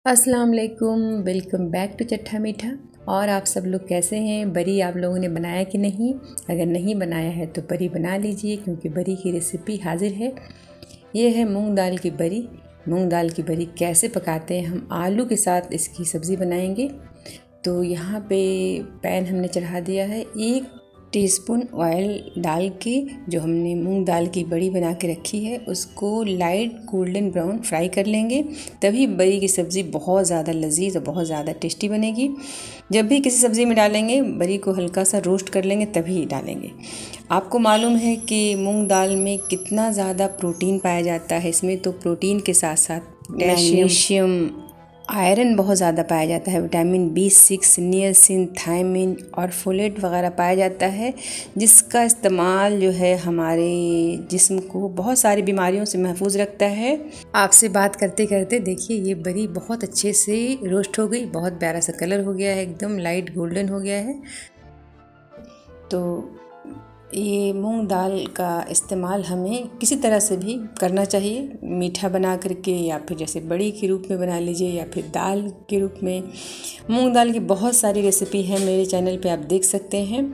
अस्सलाम वालेकुम, welcome back to चट्टा मीठा। और आप सब लोग कैसे हैं? बरी आप लोगों ने बनाया कि नहीं? अगर नहीं बनाया है तो बरी बना लीजिए, क्योंकि बरी की रेसिपी हाजिर है। ये है मूंग दाल की बरी। मूंग दाल की बरी कैसे पकाते हैं? हम आलू के साथ इसकी सब्ज़ी बनाएंगे। तो यहाँ पे पैन हमने चढ़ा दिया है। 1 टीस्पून ऑयल डाल के जो हमने मूंग दाल की बड़ी बना के रखी है उसको लाइट गोल्डन ब्राउन फ्राई कर लेंगे। तभी बरी की सब्ज़ी बहुत ज़्यादा लजीज और बहुत ज़्यादा टेस्टी बनेगी। जब भी किसी सब्ज़ी में डालेंगे बरी को हल्का सा रोस्ट कर लेंगे तभी डालेंगे। आपको मालूम है कि मूंग दाल में कितना ज़्यादा प्रोटीन पाया जाता है। इसमें तो प्रोटीन के साथ साथ मैग्नीशियम, आयरन बहुत ज़्यादा पाया जाता है, विटामिन B6, नियासिन, थायमिन और फोलेट वगैरह पाया जाता है, जिसका इस्तेमाल जो है हमारे जिस्म को बहुत सारी बीमारियों से महफूज रखता है। आपसे बात करते करते देखिए ये बरी बहुत अच्छे से रोस्ट हो गई, बहुत प्यारा सा कलर हो गया है, एकदम लाइट गोल्डन हो गया है। तो ये मूंग दाल का इस्तेमाल हमें किसी तरह से भी करना चाहिए, मीठा बना करके या फिर जैसे बड़ी के रूप में बना लीजिए या फिर दाल के रूप में। मूंग दाल की बहुत सारी रेसिपी है मेरे चैनल पे, आप देख सकते हैं।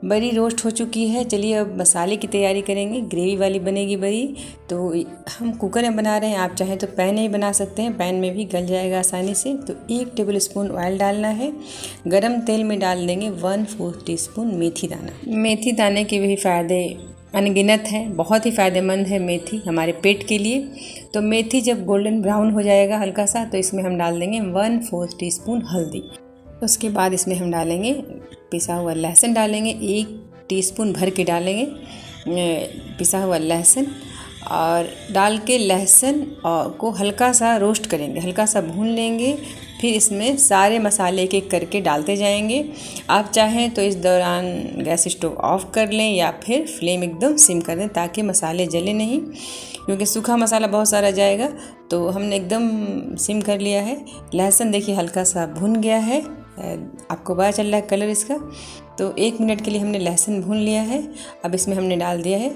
बरी रोस्ट हो चुकी है। चलिए अब मसाले की तैयारी करेंगे। ग्रेवी वाली बनेगी बरी, तो हम कुकर में बना रहे हैं। आप चाहें तो पैन में ही बना सकते हैं, पैन में भी गल जाएगा आसानी से। तो 1 टेबल स्पून ऑयल डालना है। गरम तेल में डाल देंगे 1/4 टीस्पून मेथी दाना। मेथी दाने के भी फ़ायदे अनगिनत हैं, बहुत ही फ़ायदेमंद है मेथी हमारे पेट के लिए। तो मेथी जब गोल्डन ब्राउन हो जाएगा हल्का सा, तो इसमें हम डाल देंगे 1/4 टीस्पून हल्दी। उसके बाद इसमें हम डालेंगे पिसा हुआ लहसुन, डालेंगे 1 टीस्पून भर के डालेंगे पिसा हुआ लहसुन, और डाल के लहसुन को हल्का सा रोस्ट करेंगे, हल्का सा भून लेंगे। फिर इसमें सारे मसाले एक एक करके डालते जाएंगे। आप चाहें तो इस दौरान गैस स्टोव ऑफ कर लें या फिर फ्लेम एकदम सिम कर दें, ताकि मसाले जले नहीं, क्योंकि सूखा मसाला बहुत सारा जाएगा। तो हमने एकदम सिम कर लिया है। लहसुन देखिए हल्का सा भुन गया है, आपको पता चल रहा है कलर इसका। तो 1 मिनट के लिए हमने लहसुन भून लिया है। अब इसमें हमने डाल दिया है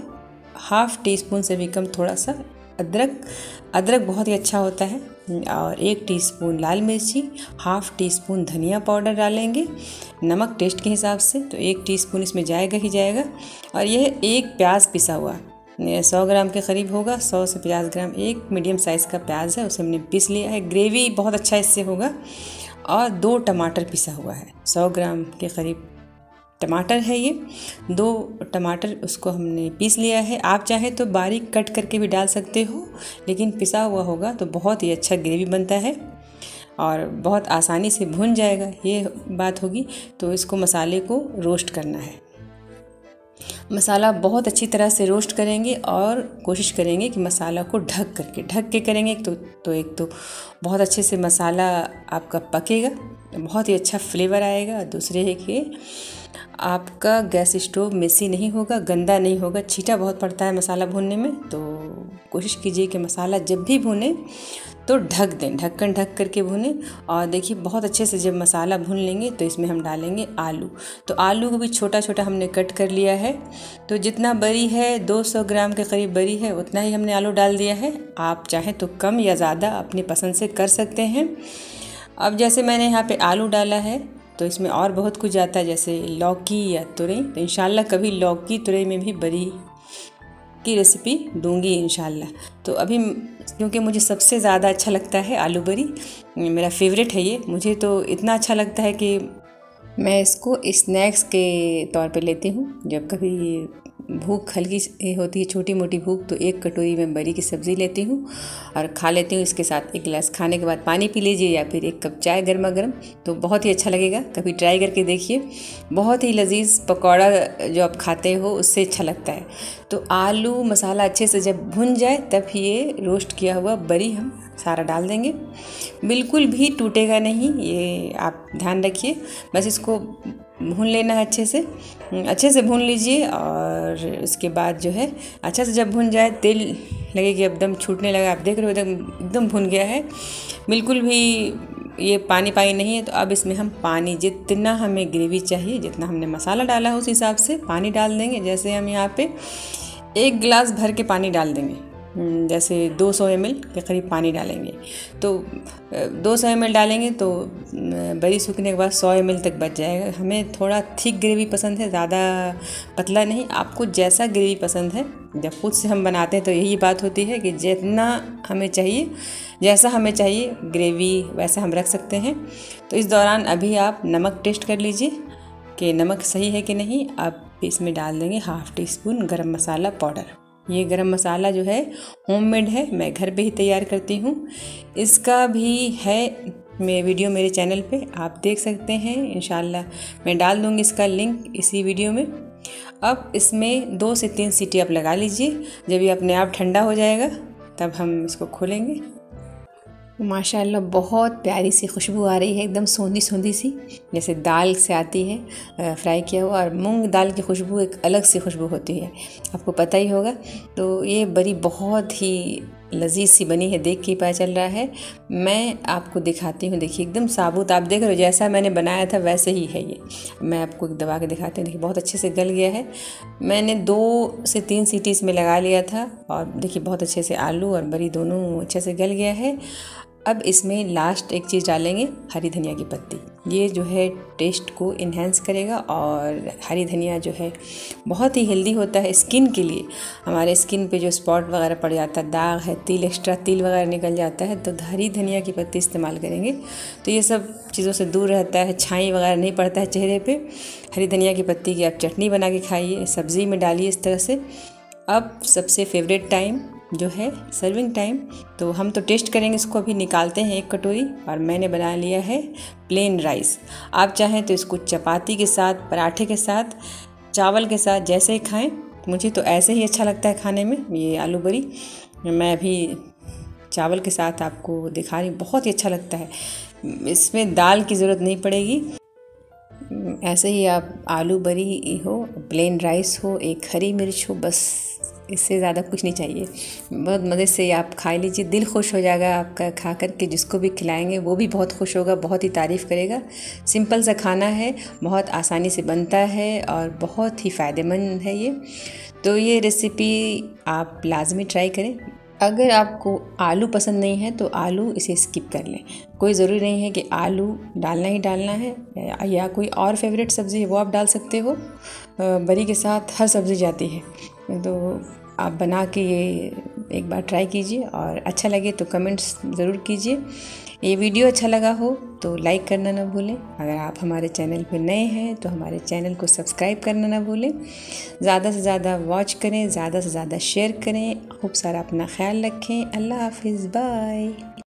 1/2 टीस्पून से भी कम थोड़ा सा अदरक। अदरक बहुत ही अच्छा होता है। और 1 टीस्पून लाल मिर्ची, 1/2 टीस्पून धनिया पाउडर डालेंगे, नमक टेस्ट के हिसाब से। तो 1 टीस्पून इसमें जाएगा ही जाएगा। और यह 1 प्याज पिसा हुआ 100 ग्राम के करीब होगा, 100 से 50 ग्राम। 1 मीडियम साइज़ का प्याज है, उसे हमने पीस लिया है। ग्रेवी बहुत अच्छा इससे होगा। और 2 टमाटर पिसा हुआ है, 100 ग्राम के करीब टमाटर है ये। 2 टमाटर उसको हमने पीस लिया है। आप चाहे तो बारीक कट करके भी डाल सकते हो, लेकिन पिसा हुआ होगा तो बहुत ही अच्छा ग्रेवी बनता है और बहुत आसानी से भुन जाएगा, ये बात होगी। तो इसको मसाले को रोस्ट करना है। मसाला बहुत अच्छी तरह से रोस्ट करेंगे और कोशिश करेंगे कि मसाला को ढक के करेंगे। तो एक तो बहुत अच्छे से मसाला आपका पकेगा, बहुत ही अच्छा फ्लेवर आएगा। दूसरे है कि आपका गैस स्टोव मेसी नहीं होगा, गंदा नहीं होगा। छींटा बहुत पड़ता है मसाला भूनने में, तो कोशिश कीजिए कि मसाला जब भी भूनें तो ढक दें, ढक्कन ढक करके भूनें। और देखिए बहुत अच्छे से जब मसाला भून लेंगे तो इसमें हम डालेंगे आलू। तो आलू को भी छोटा छोटा हमने कट कर लिया है। तो जितना बरी है 200 ग्राम के करीब बरी है, उतना ही हमने आलू डाल दिया है। आप चाहें तो कम या ज़्यादा अपनी पसंद से कर सकते हैं। अब जैसे मैंने यहाँ पे आलू डाला है तो इसमें और बहुत कुछ जाता है, जैसे लौकी या तुरई। तो इंशाल्लाह कभी लौकी तुरई में भी बरी की रेसिपी दूंगी इंशाल्लाह। तो अभी क्योंकि मुझे सबसे ज़्यादा अच्छा लगता है आलू बरी, मेरा फेवरेट है ये। मुझे तो इतना अच्छा लगता है कि मैं इसको स्नैक्स के तौर पे लेती हूँ। जब कभी भूख हल्की होती है, छोटी मोटी भूख, तो 1 कटोरी में बरी की सब्ज़ी लेती हूँ और खा लेती हूँ। इसके साथ 1 गिलास खाने के बाद पानी पी लीजिए या फिर 1 कप चाय गर्मा गर्म, तो बहुत ही अच्छा लगेगा। कभी ट्राई करके देखिए, बहुत ही लजीज पकौड़ा जो आप खाते हो उससे अच्छा लगता है। तो आलू मसाला अच्छे से जब भुन जाए तब ये रोस्ट किया हुआ बरी हम सारा डाल देंगे। बिल्कुल भी टूटेगा नहीं, ये आप ध्यान रखिए। बस इसको भून लेना है अच्छे से भून लीजिए। और उसके बाद जो है अच्छा से जब भुन जाए, तेल लगे कि एकदम छूटने लगा, आप देख रहे हो एकदम भुन गया है, बिल्कुल भी ये पानी नहीं है। तो अब इसमें हम पानी, जितना हमें ग्रेवी चाहिए, जितना हमने मसाला डाला है उस हिसाब से पानी डाल देंगे। जैसे हम यहाँ पे 1 गिलास भर के पानी डाल देंगे, जैसे 200 ml के करीब पानी डालेंगे। तो 200 ml डालेंगे तो बरी सूखने के बाद 100 ml तक बच जाएगा। हमें थोड़ा थिक ग्रेवी पसंद है, ज़्यादा पतला नहीं। आपको जैसा ग्रेवी पसंद है, जब खुद से हम बनाते हैं तो यही बात होती है कि जितना हमें चाहिए, जैसा हमें चाहिए ग्रेवी वैसा हम रख सकते हैं। तो इस दौरान अभी आप नमक टेस्ट कर लीजिए कि नमक सही है कि नहीं। आप इसमें डाल देंगे 1/2 टीस्पून गरम मसाला पाउडर। ये गरम मसाला जो है होममेड है, मैं घर पे ही तैयार करती हूँ। इसका भी है वीडियो मेरे चैनल पे, आप देख सकते हैं। इंशाल्लाह मैं डाल दूँगी इसका लिंक इसी वीडियो में। अब इसमें 2 से 3 सीटी आप लगा लीजिए। जब ये अपने आप ठंडा हो जाएगा तब हम इसको खोलेंगे। माशाल्लाह बहुत प्यारी सी खुशबू आ रही है, एकदम सोंधी सोंधी सी, जैसे दाल से आती है फ्राई किया हुआ। और मूंग दाल की खुशबू एक अलग सी खुशबू होती है, आपको पता ही होगा। तो ये बरी बहुत ही लजीज सी बनी है, देख के पता चल रहा है। मैं आपको दिखाती हूँ, देखिए एकदम साबुत, आप देख रहे हो जैसा मैंने बनाया था वैसे ही है ये। मैं आपको दबा के दिखाती हूँ, देखिए बहुत अच्छे से गल गया है। मैंने 2 से 3 सीटी इसमें लगा लिया था और देखिए बहुत अच्छे से आलू और बरी दोनों अच्छे से गल गया है। अब इसमें लास्ट एक चीज़ डालेंगे, हरी धनिया की पत्ती। ये जो है टेस्ट को इन्हेंस करेगा। और हरी धनिया जो है बहुत ही हेल्दी होता है स्किन के लिए। हमारे स्किन पे जो स्पॉट वगैरह पड़ जाता है, दाग है, तिल एक्स्ट्रा तिल वगैरह निकल जाता है, तो हरी धनिया की पत्ती इस्तेमाल करेंगे तो ये सब चीज़ों से दूर रहता है, छाई वगैरह नहीं पड़ता है चेहरे पर। हरी धनिया की पत्ती की आप चटनी बना के खाइए, सब्ज़ी में डालिए इस तरह से। अब सबसे फेवरेट टाइम जो है सर्विंग टाइम, तो हम तो टेस्ट करेंगे इसको। अभी निकालते हैं एक कटोरी और मैंने बना लिया है प्लेन राइस। आप चाहें तो इसको चपाती के साथ, पराठे के साथ, चावल के साथ जैसे ही खाएं। मुझे तो ऐसे ही अच्छा लगता है खाने में ये आलू बरी। मैं अभी चावल के साथ आपको दिखा रही हूँ, बहुत ही अच्छा लगता है। इसमें दाल की ज़रूरत नहीं पड़ेगी, ऐसे ही आप आलू बरी हो, प्लेन राइस हो, एक हरी मिर्च हो, बस इससे ज़्यादा कुछ नहीं चाहिए। बहुत मज़े से आप खा लीजिए, दिल खुश हो जाएगा आपका खा कर के। जिसको भी खिलाएंगे वो भी बहुत खुश होगा, बहुत ही तारीफ़ करेगा। सिंपल सा खाना है, बहुत आसानी से बनता है और बहुत ही फ़ायदेमंद है ये। तो ये रेसिपी आप लाजमी ट्राई करें। अगर आपको आलू पसंद नहीं है तो आलू इसे स्किप कर लें, कोई ज़रूरी नहीं है कि आलू डालना ही डालना है। या कोई और फेवरेट सब्ज़ी है वो आप डाल सकते हो। बरी के साथ हर सब्ज़ी जाती है। तो आप बना के ये एक बार ट्राई कीजिए और अच्छा लगे तो कमेंट्स ज़रूर कीजिए। ये वीडियो अच्छा लगा हो तो लाइक करना ना भूलें। अगर आप हमारे चैनल पर नए हैं तो हमारे चैनल को सब्सक्राइब करना ना भूलें। ज़्यादा से ज़्यादा वॉच करें, ज़्यादा से ज़्यादा शेयर करें। खूब सारा अपना ख्याल रखें। अल्लाह हाफिज़, बाय।